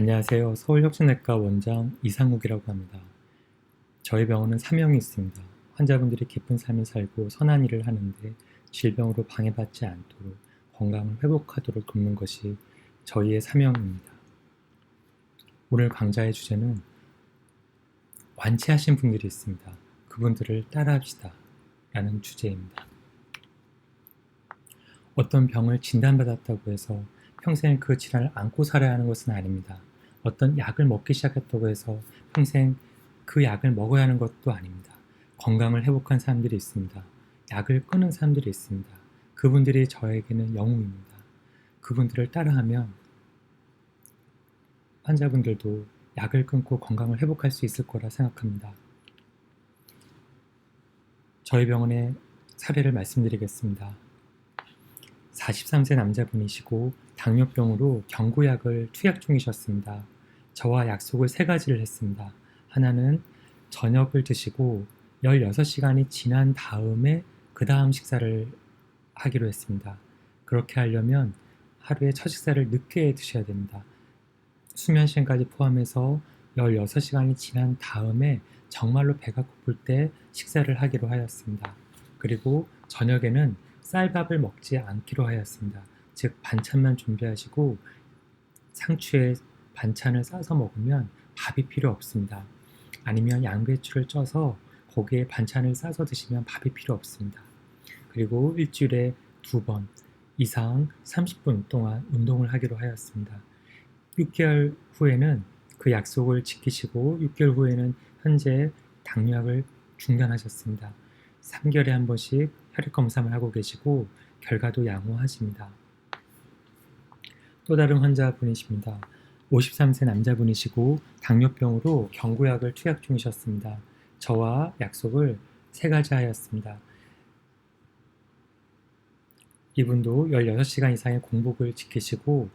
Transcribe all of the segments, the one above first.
안녕하세요. 서울혁신내과 원장 이상욱이라고 합니다. 저희 병원은 사명이 있습니다. 환자분들이 기쁜 삶을 살고 선한 일을 하는데 질병으로 방해받지 않도록 건강을 회복하도록 돕는 것이 저희의 사명입니다. 오늘 강좌의 주제는 완치하신 분들이 있습니다. 그분들을 따라합시다 라는 주제입니다. 어떤 병을 진단받았다고 해서 평생 그 질환을 안고 살아야 하는 것은 아닙니다. 어떤 약을 먹기 시작했다고 해서 평생 그 약을 먹어야 하는 것도 아닙니다. 건강을 회복한 사람들이 있습니다. 약을 끊은 사람들이 있습니다. 그분들이 저에게는 영웅입니다. 그분들을 따라하면 환자분들도 약을 끊고 건강을 회복할 수 있을 거라 생각합니다. 저희 병원의 사례를 말씀드리겠습니다. 43세 남자분이시고 당뇨병으로 경구약을 투약 중이셨습니다. 저와 약속을 3가지를 했습니다. 하나는 저녁을 드시고 16시간이 지난 다음에 그 다음 식사를 하기로 했습니다. 그렇게 하려면 하루에 첫 식사를 늦게 드셔야 됩니다. 수면 시간까지 포함해서 16시간이 지난 다음에 정말로 배가 고플 때 식사를 하기로 하였습니다. 그리고 저녁에는 쌀밥을 먹지 않기로 하였습니다. 즉 반찬만 준비하시고 상추에 반찬을 싸서 먹으면 밥이 필요 없습니다. 아니면 양배추를 쪄서 거기에 반찬을 싸서 드시면 밥이 필요 없습니다. 그리고 일주일에 2번 이상 30분 동안 운동을 하기로 하였습니다. 6개월 후에는 그 약속을 지키시고 6개월 후에는 현재 당뇨약을 중단하셨습니다. 3개월에 한 번씩 혈액 검사를 하고 계시고 결과도 양호하십니다. 또 다른 환자분이십니다. 53세 남자분이시고 당뇨병으로 경구약을 투약 중이셨습니다. 저와 약속을 3가지 하였습니다. 이분도 16시간 이상의 공복을 지키시고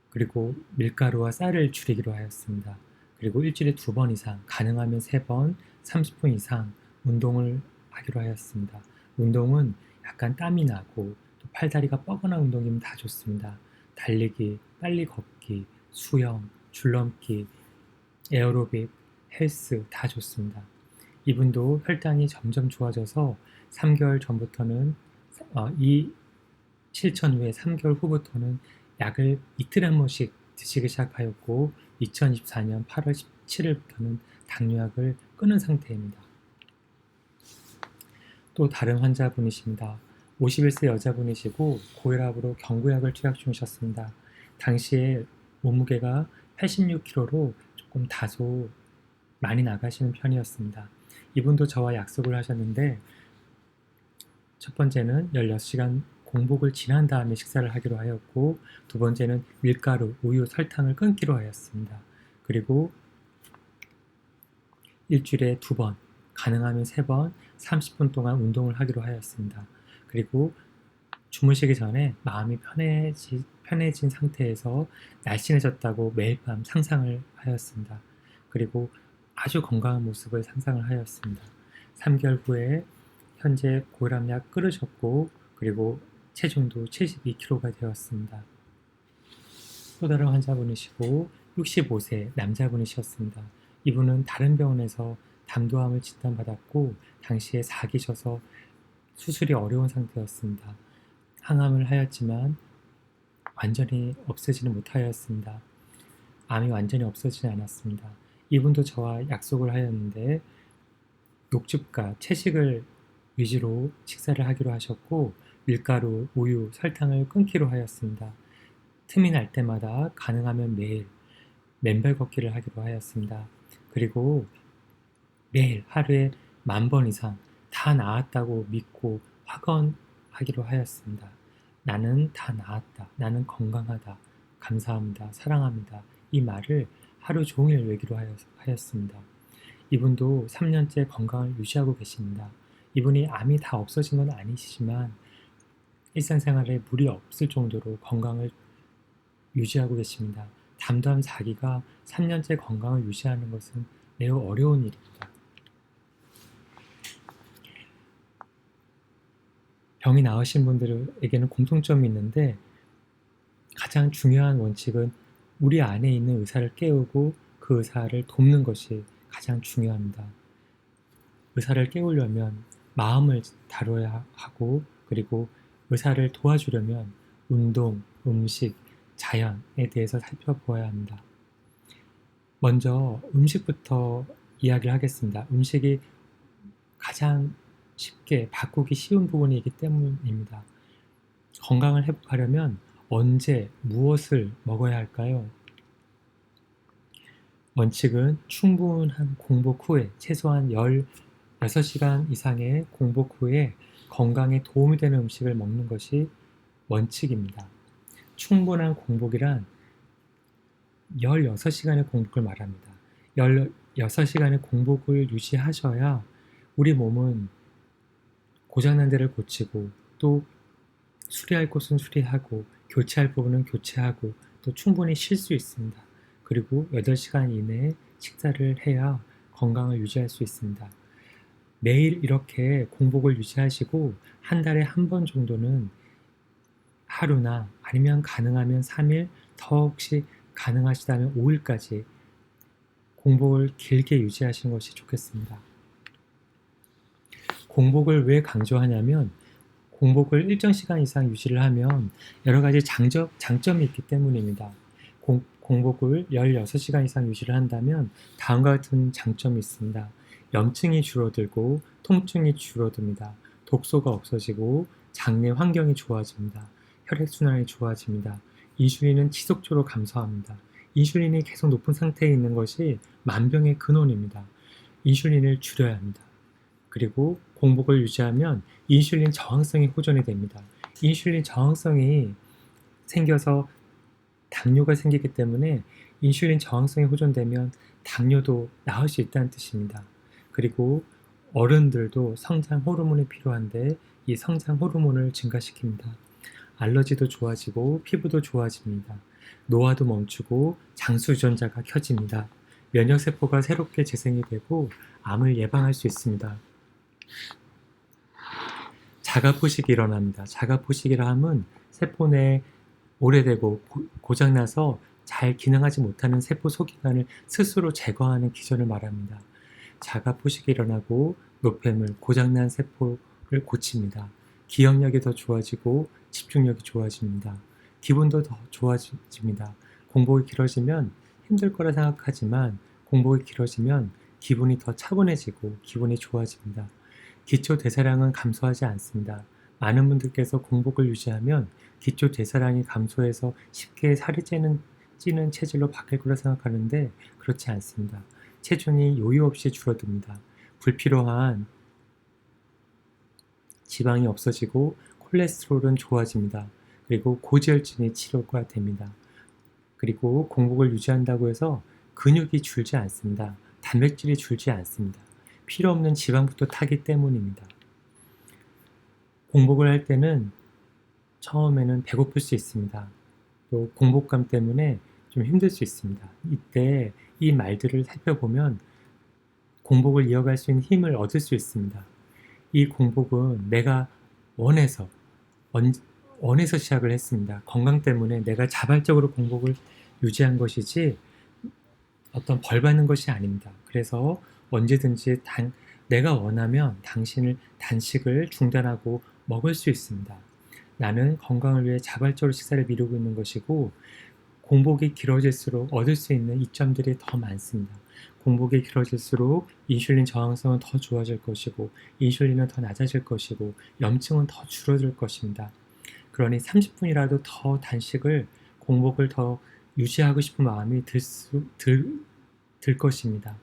그리고 밀가루와 쌀을 줄이기로 하였습니다. 그리고 일주일에 2번 이상, 가능하면 3번, 30분 이상 운동을 하기로 하였습니다. 운동은 약간 땀이 나고 또 팔다리가 뻐근한 운동이면 다 좋습니다. 달리기, 빨리 걷기, 수영, 줄넘기, 에어로빅, 헬스 다 좋습니다. 이분도 혈당이 점점 좋아져서 3개월 전부터는 이 실천 후에 3개월 후부터는 약을 이틀에 한 번씩 드시기 시작하였고 2024년 8월 17일부터는 당뇨약을 끊은 상태입니다. 또 다른 환자분이십니다. 51세 여자분이시고 고혈압으로 경구약을 투약 중이셨습니다. 당시에 몸무게가 86kg로 조금 다소 많이 나가시는 편이었습니다. 이분도 저와 약속을 하셨는데 첫 번째는 16시간 공복을 지난 다음에 식사를 하기로 하였고 2번째는 밀가루, 우유, 설탕을 끊기로 하였습니다. 그리고 일주일에 2번, 가능하면 3번, 30분 동안 운동을 하기로 하였습니다. 그리고 주무시기 전에 마음이 편해진 상태에서 날씬해졌다고 매일 밤 상상을 하였습니다. 그리고 아주 건강한 모습을 상상을 하였습니다. 3개월 후에 현재 고혈압약 끊으셨고 그리고 체중도 72kg가 되었습니다. 또 다른 환자분이시고 65세 남자분이셨습니다. 이분은 다른 병원에서 담도암을 진단받았고 당시에 4기셔서 수술이 어려운 상태였습니다. 항암을 하였지만 완전히 없애지는 못하였습니다. 암이 완전히 없어지지 않았습니다. 이분도 저와 약속을 하였는데 녹즙과 채식을 위주로 식사를 하기로 하셨고 밀가루, 우유, 설탕을 끊기로 하였습니다. 틈이 날 때마다 가능하면 매일 맨발 걷기를 하기로 하였습니다. 그리고 매일 하루에 10,000번 이상 다 나았다고 믿고 확언하기로 하였습니다. 나는 다 나았다. 나는 건강하다. 감사합니다. 사랑합니다. 이 말을 하루 종일 외기로 하였습니다. 이분도 3년째 건강을 유지하고 계십니다. 이분이 암이 다 없어진 건 아니시지만 일상생활에 무리 없을 정도로 건강을 유지하고 계십니다. 담도암 4기가 3년째 건강을 유지하는 것은 매우 어려운 일입니다. 병이 나으신 분들에게는 공통점이 있는데 가장 중요한 원칙은 우리 안에 있는 의사를 깨우고 그 의사를 돕는 것이 가장 중요합니다. 의사를 깨우려면 마음을 다뤄야 하고, 그리고 의사를 도와주려면 운동, 음식, 자연에 대해서 살펴보아야 합니다. 먼저 음식부터 이야기를 하겠습니다. 음식이 가장 쉽게 바꾸기 쉬운 부분이기 때문입니다. 건강을 회복하려면 언제 무엇을 먹어야 할까요? 원칙은 충분한 공복 후에, 최소한 16시간 이상의 공복 후에 건강에 도움이 되는 음식을 먹는 것이 원칙입니다. 충분한 공복이란 16시간의 공복을 말합니다. 16시간의 공복을 유지하셔야 우리 몸은 고장난 데를 고치고, 또 수리할 곳은 수리하고, 교체할 부분은 교체하고, 또 충분히 쉴 수 있습니다. 그리고 8시간 이내에 식사를 해야 건강을 유지할 수 있습니다. 매일 이렇게 공복을 유지하시고 한 달에 한 번 정도는 하루나, 아니면 가능하면 3일, 더 혹시 가능하시다면 5일까지 공복을 길게 유지하시는 것이 좋겠습니다. 공복을 왜 강조하냐면, 공복을 일정 시간 이상 유지를 하면 여러 가지 장점이 있기 때문입니다. 공복을 16시간 이상 유지를 한다면 다음과 같은 장점이 있습니다. 염증이 줄어들고 통증이 줄어듭니다. 독소가 없어지고 장내 환경이 좋아집니다. 혈액순환이 좋아집니다. 인슐린은 지속적으로 감소합니다. 인슐린이 계속 높은 상태에 있는 것이 만병의 근원입니다. 인슐린을 줄여야 합니다. 그리고 공복을 유지하면 인슐린 저항성이 호전이 됩니다. 인슐린 저항성이 생겨서 당뇨가 생기기 때문에, 인슐린 저항성이 호전되면 당뇨도 나을 수 있다는 뜻입니다. 그리고 어른들도 성장 호르몬이 필요한데 이 성장 호르몬을 증가시킵니다. 알러지도 좋아지고 피부도 좋아집니다. 노화도 멈추고 장수 유전자가 켜집니다. 면역세포가 새롭게 재생이 되고 암을 예방할 수 있습니다. 자가포식이 일어납니다. 자가포식이라 함은 세포 내 오래되고 고장나서 잘 기능하지 못하는 세포 소기관을 스스로 제거하는 기전을 말합니다. 자가포식이 일어나고 노폐물, 고장난 세포를 고칩니다. 기억력이 더 좋아지고 집중력이 좋아집니다. 기분도 더 좋아집니다. 공복이 길어지면 힘들 거라 생각하지만, 공복이 길어지면 기분이 더 차분해지고 기분이 좋아집니다. 기초 대사량은 감소하지 않습니다. 많은 분들께서 공복을 유지하면 기초 대사량이 감소해서 쉽게 살이 찌는 체질로 바뀔 거라 생각하는데, 그렇지 않습니다. 체중이 요요 없이 줄어듭니다. 불필요한 지방이 없어지고 콜레스테롤은 좋아집니다. 그리고 고지혈증이 치료가 됩니다. 그리고 공복을 유지한다고 해서 근육이 줄지 않습니다. 단백질이 줄지 않습니다. 필요 없는 지방부터 타기 때문입니다. 공복을 할 때는 처음에는 배고플 수 있습니다. 또 공복감 때문에 좀 힘들 수 있습니다. 이때 이 말들을 살펴보면 공복을 이어갈 수 있는 힘을 얻을 수 있습니다. 이 공복은 내가 원해서 시작을 했습니다. 건강 때문에 내가 자발적으로 공복을 유지한 것이지 어떤 벌 받는 것이 아닙니다. 그래서 언제든지 내가 원하면 당신을 단식을 중단하고 먹을 수 있습니다. 나는 건강을 위해 자발적으로 식사를 미루고 있는 것이고, 공복이 길어질수록 얻을 수 있는 이점들이 더 많습니다. 공복이 길어질수록 인슐린 저항성은 더 좋아질 것이고, 인슐린은 더 낮아질 것이고, 염증은 더 줄어들 것입니다. 그러니 30분이라도 더 단식을, 공복을 더 유지하고 싶은 마음이 들 것입니다.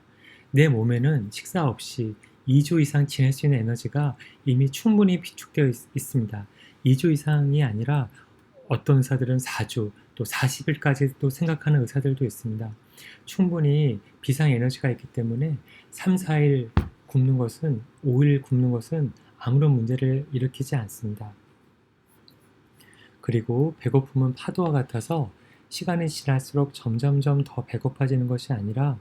내 몸에는 식사 없이 2주 이상 지낼 수 있는 에너지가 이미 충분히 비축되어 있습니다. 2주 이상이 아니라 어떤 의사들은 4주, 또 40일까지 또 생각하는 의사들도 있습니다. 충분히 비상 에너지가 있기 때문에 3, 4일 굶는 것은, 5일 굶는 것은 아무런 문제를 일으키지 않습니다. 그리고 배고픔은 파도와 같아서 시간이 지날수록 점점점 더 배고파지는 것이 아니라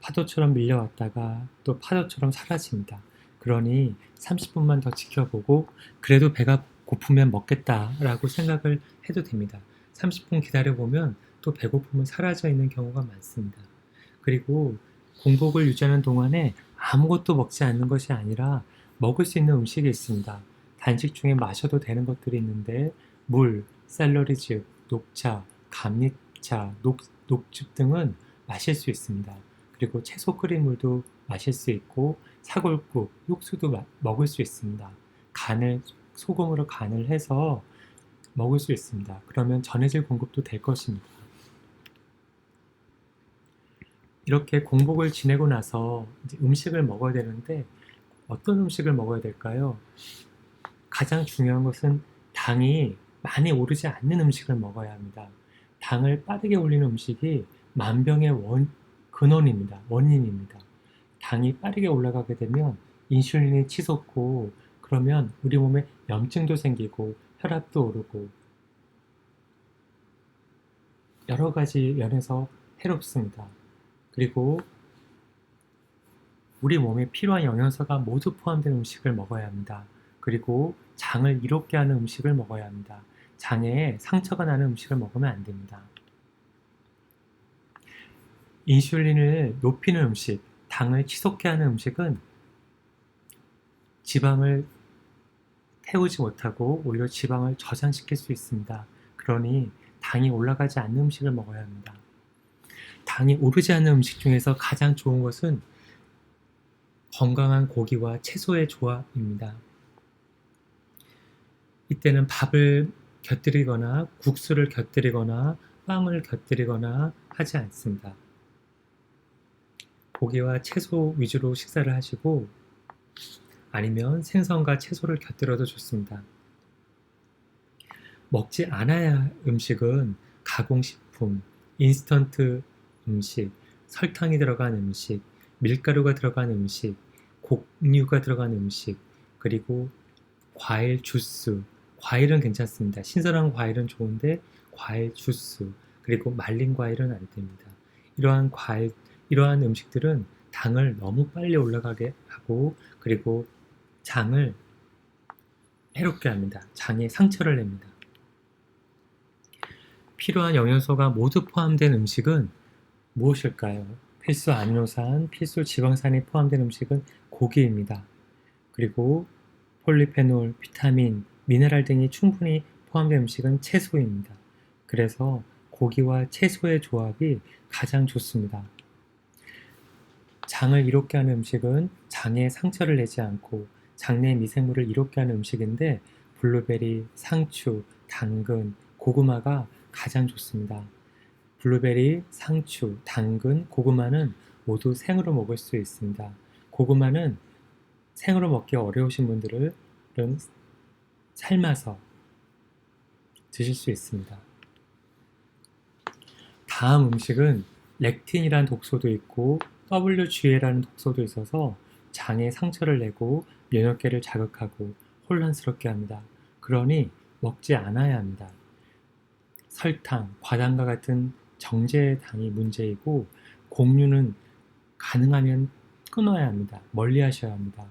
파도처럼 밀려왔다가 또 파도처럼 사라집니다. 그러니 30분만 더 지켜보고, 그래도 배가 고프면 먹겠다라고 생각을 해도 됩니다. 30분 기다려보면 또 배고픔은 사라져 있는 경우가 많습니다. 그리고 공복을 유지하는 동안에 아무것도 먹지 않는 것이 아니라 먹을 수 있는 음식이 있습니다. 단식 중에 마셔도 되는 것들이 있는데 물, 샐러리즙, 녹차, 감리차, 녹즙 등은 마실 수 있습니다. 그리고 채소 끓인 물도 마실 수 있고 사골국, 육수도 먹을 수 있습니다. 소금으로 간을 해서 먹을 수 있습니다. 그러면 전해질 공급도 될 것입니다. 이렇게 공복을 지내고 나서 이제 음식을 먹어야 되는데 어떤 음식을 먹어야 될까요? 가장 중요한 것은 당이 많이 오르지 않는 음식을 먹어야 합니다. 당을 빠르게 올리는 음식이 만병의 근원입니다. 원인입니다. 당이 빠르게 올라가게 되면 인슐린이 치솟고 그러면 우리 몸에 염증도 생기고 혈압도 오르고 여러 가지 면에서 해롭습니다. 그리고 우리 몸에 필요한 영양소가 모두 포함된 음식을 먹어야 합니다. 그리고 장을 이롭게 하는 음식을 먹어야 합니다. 장에 상처가 나는 음식을 먹으면 안 됩니다. 인슐린을 높이는 음식, 당을 치솟게 하는 음식은 지방을 태우지 못하고 오히려 지방을 저장시킬 수 있습니다. 그러니 당이 올라가지 않는 음식을 먹어야 합니다. 당이 오르지 않는 음식 중에서 가장 좋은 것은 건강한 고기와 채소의 조합입니다. 이때는 밥을 곁들이거나 국수를 곁들이거나 빵을 곁들이거나 하지 않습니다. 고기와 채소 위주로 식사를 하시고 아니면 생선과 채소를 곁들여도 좋습니다. 먹지 않아야 할 음식은 가공식품, 인스턴트 음식, 설탕이 들어간 음식, 밀가루가 들어간 음식, 곡류가 들어간 음식, 그리고 과일 주스, 과일은 괜찮습니다. 신선한 과일은 좋은데 과일 주스, 그리고 말린 과일은 안 됩니다. 이러한 음식들은 당을 너무 빨리 올라가게 하고 그리고 장을 해롭게 합니다. 장에 상처를 냅니다. 필요한 영양소가 모두 포함된 음식은 무엇일까요? 필수 아미노산, 필수 지방산이 포함된 음식은 고기입니다. 그리고 폴리페놀, 비타민, 미네랄 등이 충분히 포함된 음식은 채소입니다. 그래서 고기와 채소의 조합이 가장 좋습니다. 장을 이롭게 하는 음식은 장에 상처를 내지 않고 장내 미생물을 이롭게 하는 음식인데 블루베리, 상추, 당근, 고구마가 가장 좋습니다. 블루베리, 상추, 당근, 고구마는 모두 생으로 먹을 수 있습니다. 고구마는 생으로 먹기 어려우신 분들은 삶아서 드실 수 있습니다. 다음 음식은 렉틴이라는 독소도 있고 WGA라는 독소도 있어서 장에 상처를 내고 면역계를 자극하고 혼란스럽게 합니다. 그러니 먹지 않아야 합니다. 설탕, 과당과 같은 정제의 당이 문제이고 곡류는 가능하면 끊어야 합니다. 멀리 하셔야 합니다.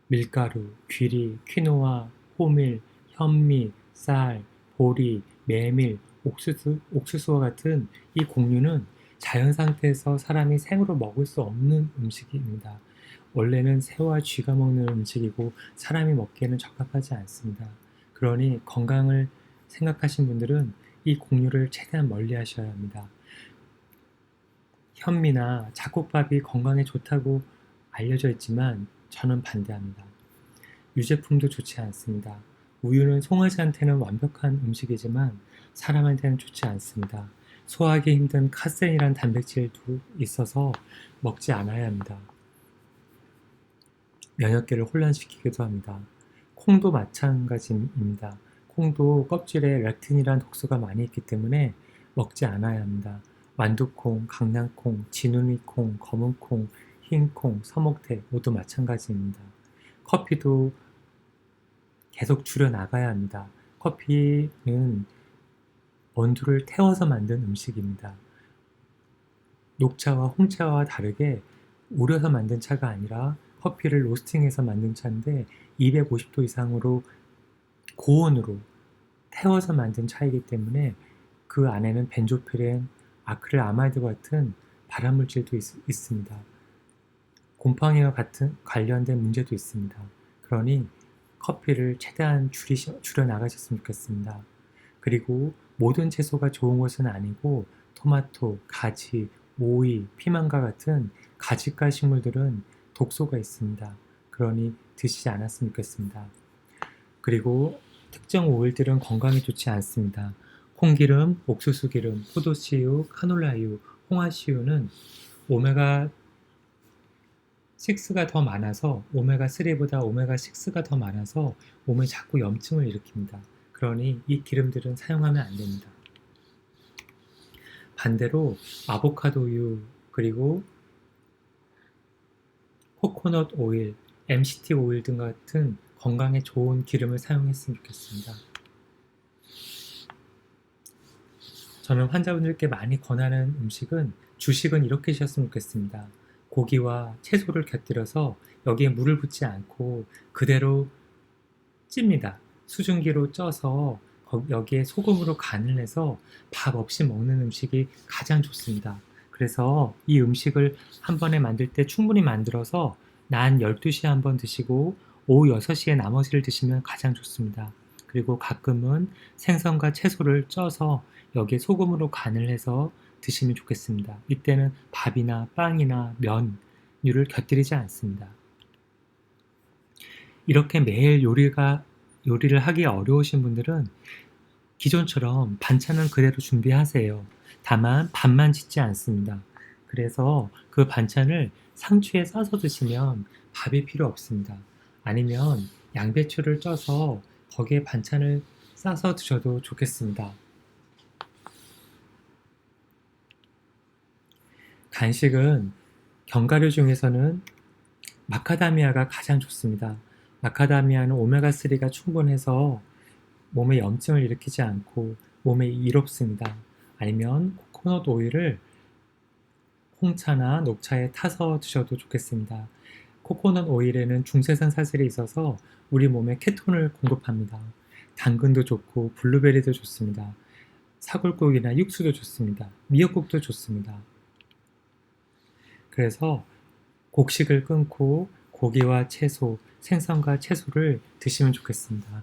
밀가루, 귀리, 퀴노아, 호밀, 현미, 쌀, 보리, 메밀, 옥수수와 같은 이 곡류는 자연 상태에서 사람이 생으로 먹을 수 없는 음식입니다. 원래는 새와 쥐가 먹는 음식이고 사람이 먹기에는 적합하지 않습니다. 그러니 건강을 생각하신 분들은 이 곡류를 최대한 멀리 하셔야 합니다. 현미나 잡곡밥이 건강에 좋다고 알려져 있지만 저는 반대합니다. 유제품도 좋지 않습니다. 우유는 송아지한테는 완벽한 음식이지만 사람한테는 좋지 않습니다. 소화하기 힘든 카세인이란 단백질도 있어서 먹지 않아야 합니다. 면역계를 혼란시키기도 합니다. 콩도 마찬가지입니다. 콩도 껍질에 렉틴이란 독소가 많이 있기 때문에 먹지 않아야 합니다. 완두콩, 강낭콩, 진우니콩, 검은콩, 흰콩, 서먹태 모두 마찬가지입니다. 커피도 계속 줄여나가야 합니다. 커피는 원두를 태워서 만든 음식입니다. 녹차와 홍차와 다르게 우려서 만든 차가 아니라 커피를 로스팅해서 만든 차인데 250도 이상으로 고온으로 태워서 만든 차이기 때문에 그 안에는 벤조피렌, 아크릴아마이드 같은 발암물질도 있습니다. 곰팡이와 같은 관련된 문제도 있습니다. 그러니 커피를 최대한 줄여 나가셨으면 좋겠습니다. 그리고 모든 채소가 좋은 것은 아니고 토마토, 가지, 오이, 피망과 같은 가지과 식물들은 독소가 있습니다. 그러니 드시지 않았으면 좋겠습니다. 그리고 특정 오일들은 건강에 좋지 않습니다. 콩기름, 옥수수기름, 포도씨유, 카놀라유, 홍화씨유는 오메가 6가 더 많아서 오메가3보다 오메가6가 더 많아서 몸에 자꾸 염증을 일으킵니다. 그러니 이 기름들은 사용하면 안 됩니다. 반대로 아보카도유 그리고 코코넛 오일, MCT 오일 등 같은 건강에 좋은 기름을 사용했으면 좋겠습니다. 저는 환자분들께 많이 권하는 음식은 주식은 이렇게 드셨으면 좋겠습니다. 고기와 채소를 곁들여서 여기에 물을 붓지 않고 그대로 찝니다. 수증기로 쪄서 여기에 소금으로 간을 해서 밥 없이 먹는 음식이 가장 좋습니다. 그래서 이 음식을 한 번에 만들 때 충분히 만들어서 낮 12시에 한 번 드시고 오후 6시에 나머지를 드시면 가장 좋습니다. 그리고 가끔은 생선과 채소를 쪄서 여기에 소금으로 간을 해서 드시면 좋겠습니다. 이때는 밥이나 빵이나 면류를 곁들이지 않습니다. 이렇게 매일 요리를 하기 어려우신 분들은 기존처럼 반찬은 그대로 준비하세요. 다만 밥만 짓지 않습니다. 그래서 그 반찬을 상추에 싸서 드시면 밥이 필요 없습니다. 아니면 양배추를 쪄서 거기에 반찬을 싸서 드셔도 좋겠습니다. 간식은 견과류 중에서는 마카다미아가 가장 좋습니다. 마카다미아는 오메가3가 충분해서 몸에 염증을 일으키지 않고 몸에 이롭습니다. 아니면 코코넛 오일을 홍차나 녹차에 타서 드셔도 좋겠습니다. 코코넛 오일에는 중세산 사슬이 있어서 우리 몸에 케톤을 공급합니다. 당근도 좋고 블루베리도 좋습니다. 사골국이나 육수도 좋습니다. 미역국도 좋습니다. 그래서 곡식을 끊고 고기와 채소, 생선과 채소를 드시면 좋겠습니다.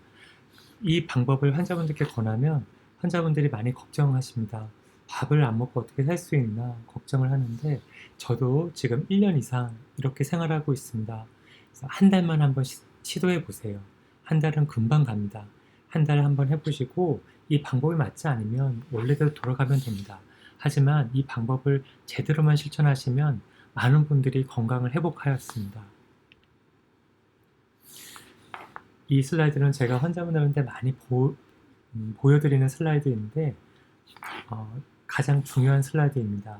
이 방법을 환자분들께 권하면 환자분들이 많이 걱정하십니다. 밥을 안 먹고 어떻게 살 수 있나 걱정을 하는데 저도 지금 1년 이상 이렇게 생활하고 있습니다. 그래서 한 달만 한번 시도해 보세요. 한 달은 금방 갑니다. 한 달 한번 해보시고 이 방법이 맞지 않으면 원래대로 돌아가면 됩니다. 하지만 이 방법을 제대로만 실천하시면 많은 분들이 건강을 회복하였습니다. 이 슬라이드는 제가 환자분들한테 많이 보여드리는 슬라이드인데 가장 중요한 슬라이드입니다.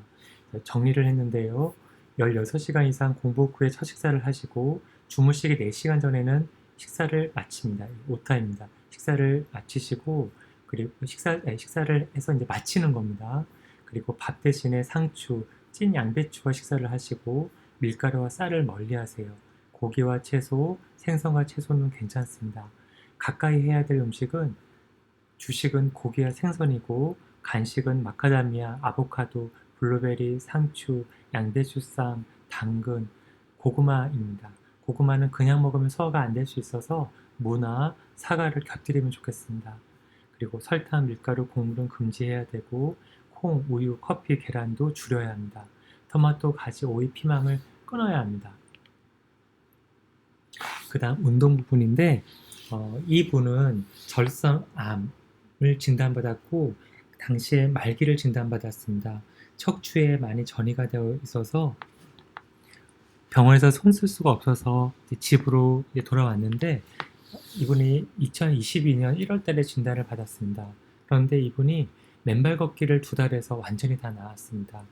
정리를 했는데요. 16시간 이상 공복 후에 첫 식사를 하시고 주무시기 4시간 전에는 식사를 마칩니다. 오타입니다. 식사를 마치시고 그리고 식사를 해서 이제 마치는 겁니다. 그리고 밥 대신에 상추, 찐 양배추와 식사를 하시고 밀가루와 쌀을 멀리 하세요. 고기와 채소, 생선과 채소는 괜찮습니다. 가까이 해야 될 음식은 주식은 고기와 생선이고 간식은 마카다미아, 아보카도, 블루베리, 상추, 양배추쌈, 당근, 고구마입니다. 고구마는 그냥 먹으면 소화가 안 될 수 있어서 무나 사과를 곁들이면 좋겠습니다. 그리고 설탕, 밀가루, 곡물은 금지해야 되고 콩, 우유, 커피, 계란도 줄여야 합니다. 토마토, 가지, 오이, 피망을 끊어야 합니다. 그 다음 운동 부분인데 이 분은 절성암을 진단받았고 당시에 말기를 진단받았습니다. 척추에 많이 전이가 되어 있어서 병원에서 손 쓸 수가 없어서 집으로 돌아왔는데 이분이 2022년 1월 달에 진단을 받았습니다. 그런데 이분이 맨발 걷기를 2달에서 완전히 다 나았습니다.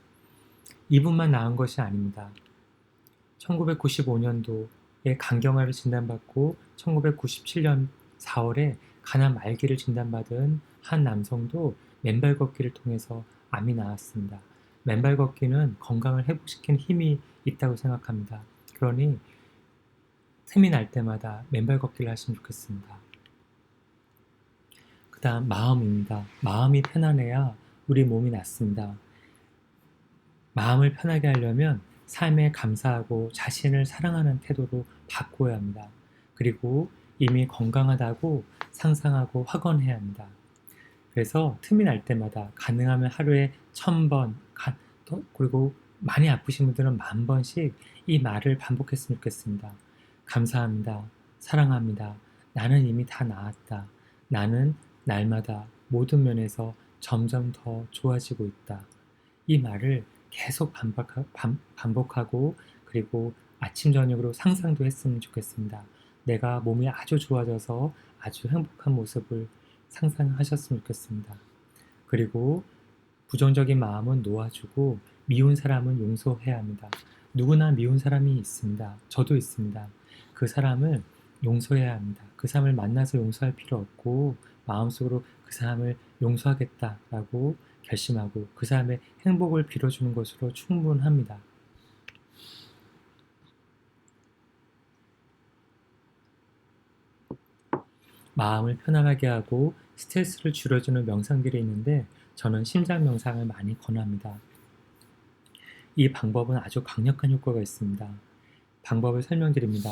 이분만 나은 것이 아닙니다. 1995년도에 간경화를 진단받고 1997년 4월에 간암 말기를 진단받은 한 남성도 맨발 걷기를 통해서 암이 나았습니다. 맨발 걷기는 건강을 회복시키는 힘이 있다고 생각합니다. 그러니 틈이 날 때마다 맨발 걷기를 하시면 좋겠습니다. 그 다음 마음입니다. 마음이 편안해야 우리 몸이 낫습니다. 마음을 편하게 하려면 삶에 감사하고 자신을 사랑하는 태도로 바꿔야 합니다. 그리고 이미 건강하다고 상상하고 확언해야 합니다. 그래서 틈이 날 때마다 가능하면 하루에 1000번, 그리고 많이 아프신 분들은 10,000번씩 이 말을 반복했으면 좋겠습니다. 감사합니다. 사랑합니다. 나는 이미 다 나았다. 나는 날마다 모든 면에서 점점 더 좋아지고 있다. 이 말을 계속 반복하고 그리고 아침 저녁으로 상상도 했으면 좋겠습니다. 내가 몸이 아주 좋아져서 아주 행복한 모습을 상상하셨으면 좋겠습니다. 그리고 부정적인 마음은 놓아주고 미운 사람은 용서해야 합니다. 누구나 미운 사람이 있습니다. 저도 있습니다. 그 사람을 용서해야 합니다. 그 사람을 만나서 용서할 필요 없고 마음속으로 그 사람을 용서하겠다라고 결심하고 그 사람의 행복을 빌어주는 것으로 충분합니다. 마음을 편안하게 하고 스트레스를 줄여주는 명상들이 있는데 저는 심장 명상을 많이 권합니다. 이 방법은 아주 강력한 효과가 있습니다. 방법을 설명드립니다.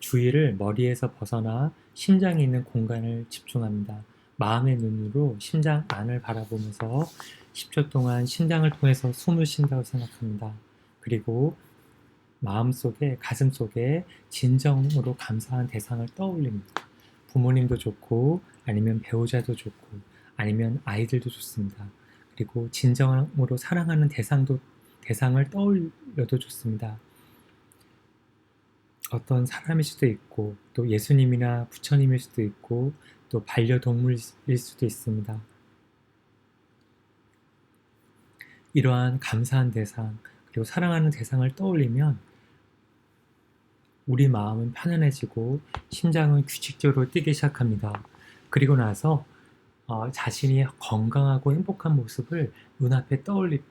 주의를 머리에서 벗어나 심장에 있는 공간을 집중합니다. 마음의 눈으로 심장 안을 바라보면서 10초 동안 심장을 통해서 숨을 쉰다고 생각합니다. 그리고 마음속에, 가슴속에 진정으로 감사한 대상을 떠올립니다. 부모님도 좋고 아니면 배우자도 좋고 아니면 아이들도 좋습니다. 그리고 진정으로 사랑하는 대상을 떠올려도 좋습니다. 어떤 사람일 수도 있고 또 예수님이나 부처님일 수도 있고 또 반려동물일 수도 있습니다. 이러한 감사한 대상 그리고 사랑하는 대상을 떠올리면 우리 마음은 편안해지고 심장은 규칙적으로 뛰기 시작합니다. 그리고 나서 자신이 건강하고 행복한 모습을 눈앞에 떠올립니다.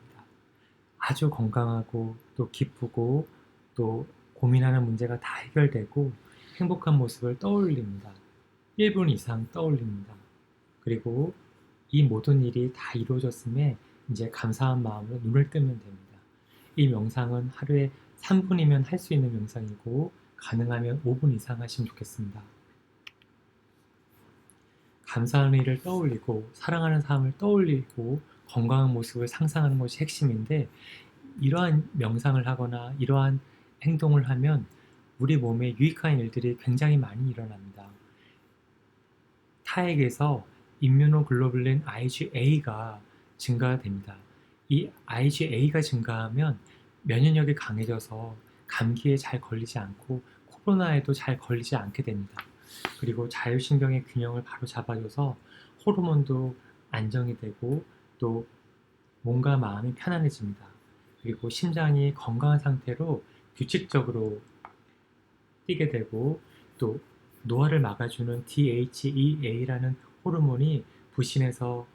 아주 건강하고 또 기쁘고 또 고민하는 문제가 다 해결되고 행복한 모습을 떠올립니다. 1분 이상 떠올립니다. 그리고 이 모든 일이 다 이루어졌음에 이제 감사한 마음으로 눈을 뜨면 됩니다. 이 명상은 하루에 3분이면 할 수 있는 명상이고 가능하면 5분 이상 하시면 좋겠습니다. 감사한 일을 떠올리고 사랑하는 사람을 떠올리고 건강한 모습을 상상하는 것이 핵심인데 이러한 명상을 하거나 이러한 행동을 하면 우리 몸에 유익한 일들이 굉장히 많이 일어납니다. 타액에서 임뮤노글로불린 IgA가 증가됩니다. 이 IgA가 증가하면 면역력이 강해져서 감기에 잘 걸리지 않고 코로나에도 잘 걸리지 않게 됩니다. 그리고 자율신경의 균형을 바로 잡아줘서 호르몬도 안정이 되고 또 몸과 마음이 편안해집니다. 그리고 심장이 건강한 상태로 규칙적으로 뛰게 되고 또 노화를 막아주는 DHEA라는 호르몬이 부신해서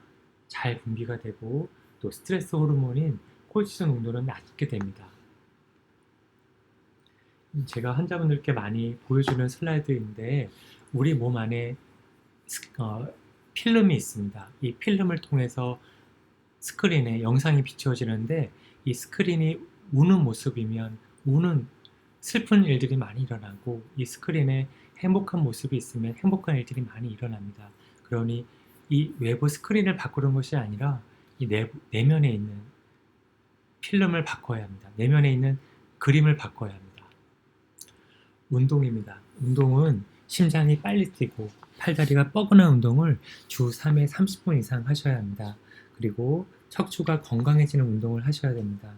잘 분비가 되고 또 스트레스 호르몬인 콜티솔 농도는 낮게 됩니다. 제가 환자분들께 많이 보여주는 슬라이드인데 우리 몸 안에 필름이 있습니다. 이 필름을 통해서 스크린에 영상이 비추어지는데 이 스크린이 우는 모습이면 우는 슬픈 일들이 많이 일어나고 이 스크린에 행복한 모습이 있으면 행복한 일들이 많이 일어납니다. 그러니 이 외부 스크린을 바꾸는 것이 아니라 이 내면에 있는 필름을 바꿔야 합니다. 내면에 있는 그림을 바꿔야 합니다. 운동입니다. 운동은 심장이 빨리 뛰고 팔다리가 뻐근한 운동을 주 3회 30분 이상 하셔야 합니다. 그리고 척추가 건강해지는 운동을 하셔야 됩니다.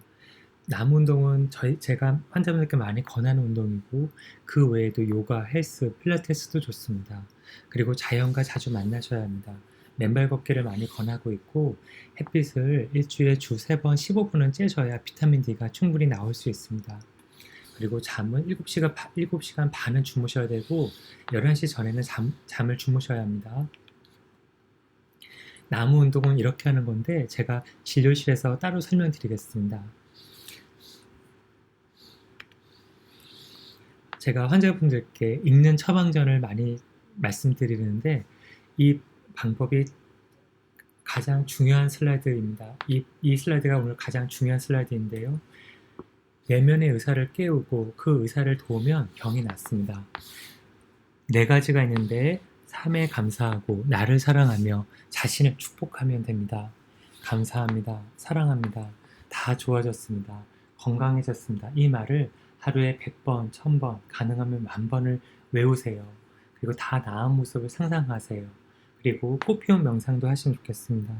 남 운동은 제가 환자분들께 많이 권하는 운동이고 그 외에도 요가, 헬스, 필라테스도 좋습니다. 그리고 자연과 자주 만나셔야 합니다. 맨발 걷기를 많이 권하고 있고 햇빛을 일주일에 주 3번 15분은 쬐셔야 비타민 D가 충분히 나올 수 있습니다. 그리고 잠은 7시간 반은 주무셔야 되고 11시 전에는 잠을 주무셔야 합니다. 나무 운동은 이렇게 하는 건데 제가 진료실에서 따로 설명드리겠습니다. 제가 환자분들께 읽는 처방전을 많이 말씀드리는데 이 방법이 가장 중요한 슬라이드입니다. 이 슬라이드가 오늘 가장 중요한 슬라이드인데요. 내면의 의사를 깨우고 그 의사를 도우면 병이 낫습니다. 네 가지가 있는데 삶에 감사하고 나를 사랑하며 자신을 축복하면 됩니다. 감사합니다. 사랑합니다. 다 좋아졌습니다. 건강해졌습니다. 이 말을 하루에 100번, 1000번, 가능하면 10,000번을 외우세요. 그리고 다 나은 모습을 상상하세요. 그리고 꽃피운 명상도 하시면 좋겠습니다.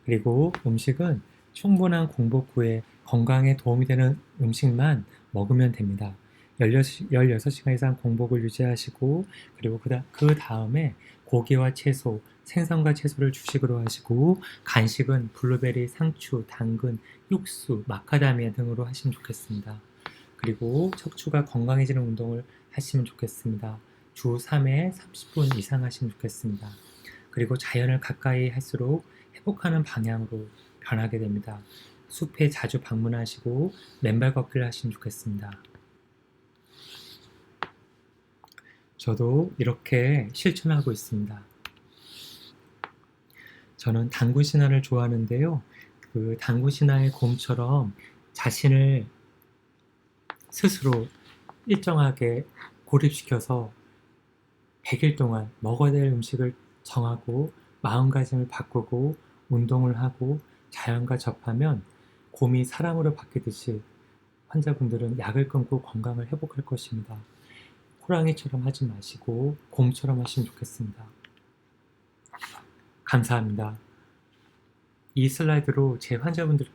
그리고 음식은 충분한 공복 후에 건강에 도움이 되는 음식만 먹으면 됩니다. 16시간 이상 공복을 유지하시고 그리고 그 다음에 고기와 채소, 생선과 채소를 주식으로 하시고 간식은 블루베리, 상추, 당근, 육수, 마카다미아 등으로 하시면 좋겠습니다. 그리고 척추가 건강해지는 운동을 하시면 좋겠습니다. 주 3회 30분 이상 하시면 좋겠습니다. 그리고 자연을 가까이 할수록 회복하는 방향으로 변하게 됩니다. 숲에 자주 방문하시고 맨발 걷기를 하시면 좋겠습니다. 저도 이렇게 실천하고 있습니다. 저는 당군 신화를 좋아하는데요. 그 당군 신화의 곰처럼 자신을 스스로 일정하게 고립시켜서 100일 동안 먹어야 될 음식을 정하고 마음가짐을 바꾸고 운동을 하고 자연과 접하면 곰이 사람으로 바뀌듯이 환자분들은 약을 끊고 건강을 회복할 것입니다. 호랑이처럼 하지 마시고 곰처럼 하시면 좋겠습니다. 감사합니다. 이 슬라이드로 제 환자분들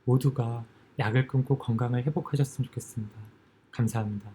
모두가 약을 끊고 건강을 회복하셨으면 좋겠습니다. 감사합니다.